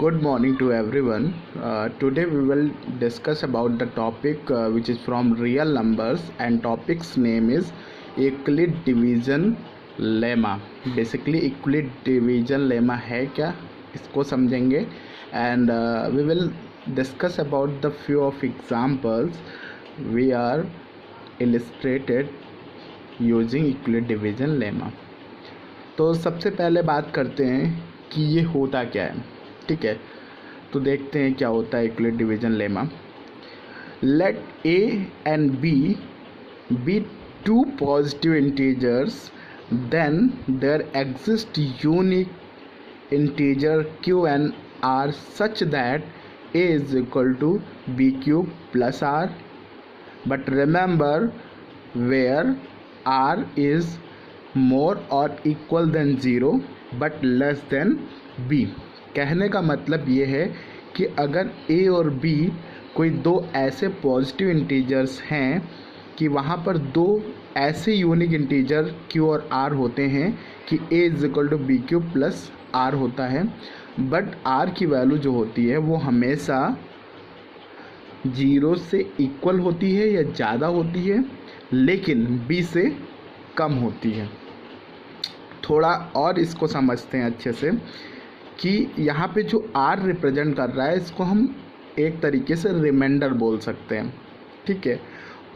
Good morning to everyone. Today we will discuss about the topic which is from real numbers, and topic's name is Euclid division lemma. Basically Euclid division lemma है क्या, इसको समझेंगे, and we will discuss about the few of examples we are illustrated using Euclid division lemma. तो सबसे पहले बात करते हैं कि ये होता क्या है. ठीक है, तो देखते हैं क्या होता है Euclid division lemma. Let a and b be two positive integers, then there exist unique integer q and r such that a is equal to b cube plus r. But remember, where r is more or equal than 0 but less than b. कहने का मतलब ये है कि अगर a और b कोई दो ऐसे पॉजिटिव इंटीजर्स हैं कि वहाँ पर दो ऐसे यूनिक इंटीजर q और r होते हैं कि a is equal to B cube plus r होता है, बट r की वैल्यू जो होती है वो हमेशा 0 से इक्वल होती है या ज़्यादा होती है, लेकिन b से कम होती है. थोड़ा और इसको समझते हैं अच्छे से कि यहाँ पे जो r रिप्रेजेंट कर रहा है इसको हम एक तरीके से रिमाइंडर बोल सकते हैं. ठीक है,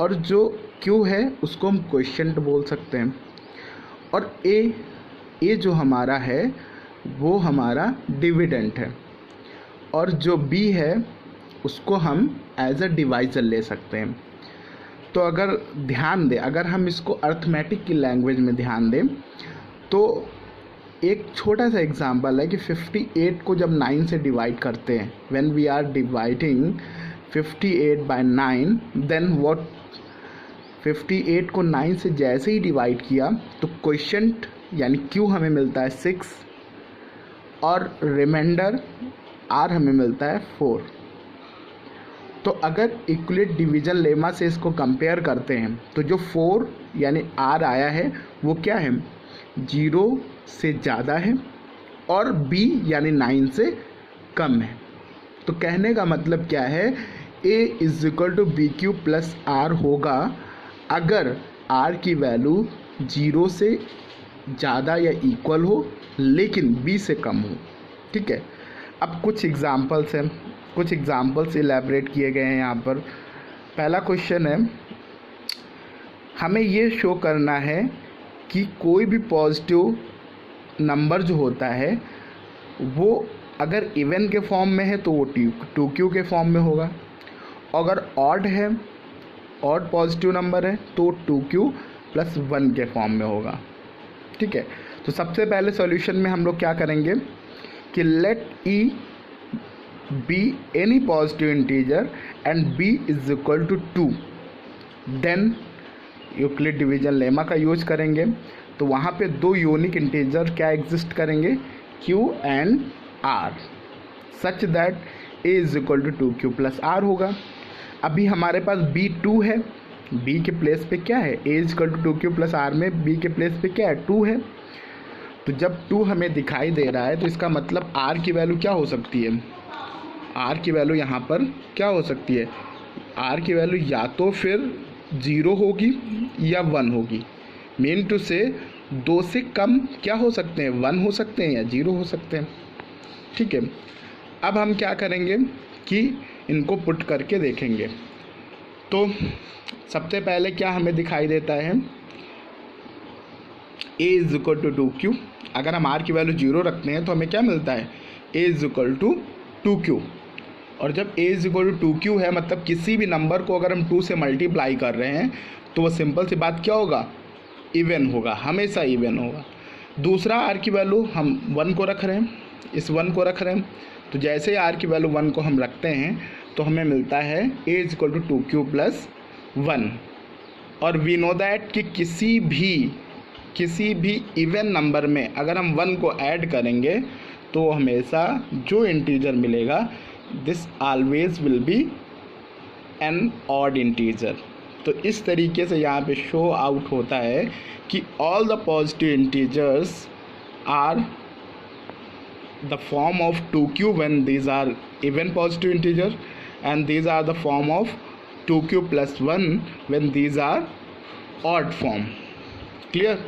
और जो q है उसको हम क्वोशिएंट बोल सकते हैं, और a जो हमारा है वो हमारा डिविडेंट है, और जो b है उसको हम एज अ डिवाइजर ले सकते हैं. तो अगर ध्यान दें, अगर हम इसको अर्थमेटिक की लैंग्वेज में ध्यान दें तो एक छोटा सा एग्जांपल है कि 58 को जब 9 से डिवाइड करते हैं, when we are dividing 58 by 9, then what, 58 को 9 से जैसे ही डिवाइड किया तो क्वोशिएंट यानी q हमें मिलता है 6 और रिमाइंडर r हमें मिलता है 4. तो अगर यूक्लिड डिवीजन लेमा से इसको कंपेयर करते हैं तो जो 4 यानी r आया है वो क्या है, 0 से ज़्यादा है, और b यानी 9 से कम है. तो कहने का मतलब क्या है, a is equal to B cube plus r होगा अगर r की वैल्यू 0 से ज़्यादा या इक्वल हो लेकिन b से कम हो. ठीक है, अब कुछ एग्जांपल्स हैं, कुछ एग्जांपल्स इलेबरेट किए गए हैं यहाँ पर. पहला क्वेश्चन है, हमें ये शो करना है कि कोई भी पॉजिटिव नंबर जो होता है वो अगर इवन के फॉर्म में है तो वो 2q के फॉर्म में होगा, अगर ऑड है, ऑड पॉजिटिव नंबर है तो 2q प्लस 1 के फॉर्म में होगा. ठीक है, तो सबसे पहले सॉल्यूशन में हम लोग क्या करेंगे कि let e B any positive integer and b is equal to 2, then Euclid division lemma का यूज करेंगे. तो वहाँ पे दो यूनिक इंटीजर क्या एग्जिस्ट करेंगे, q and r, such that a is equal to 2q plus r होगा. अभी हमारे पास b 2 है, b के प्लेस पे क्या है, a is equal to 2q plus r में b के प्लेस पे क्या है, 2 है. तो जब 2 हमें दिखाई दे रहा है तो इसका मतलब r की वैल्यू क्या हो सकती है, r की वैल्यू यहाँ पर क्या हो सकती है, r की वैल्यू या तो फिर 0 होगी या 1 होगी. मीन टू से 2 से कम क्या हो सकते हैं, 1 हो सकते हैं या 0 हो सकते हैं. ठीक है, अब हम क्या करेंगे कि इनको पुट करके देखेंगे. तो सबसे पहले क्या हमें दिखाई देता है, a is equal to 2q. अगर हम r की वैल्यू 0 रखते हैं तो हमें क्या मिलता है, a is equal to 2q. और जब a is equal to 2q है मतलब किसी भी नंबर को अगर हम 2 से मल्टीप्लाई कर रहे हैं तो वो सिंपल सी बात क्या होगा, इवन होगा, हमेशा इवन होगा. दूसरा r की वैल्यू हम 1 को रख रहे हैं, इस 1 को रख रहे हैं, तो जैसे ही r की वैल्यू 1 को हम रखते हैं तो हमें मिलता है a is equal to 2q plus 1. और वी नो दैट कि किसी भी इवन नंबर में अगर हम 1 को ऐड करेंगे तो हमेशा जो इंटीजर मिलेगा this always will be an odd integer. तो इस तरीके से यहाँ पे शो आउट होता है कि all the positive integers are the form of 2q when these are even positive integer, and these are the form of 2q plus 1 when these are odd form. Clear?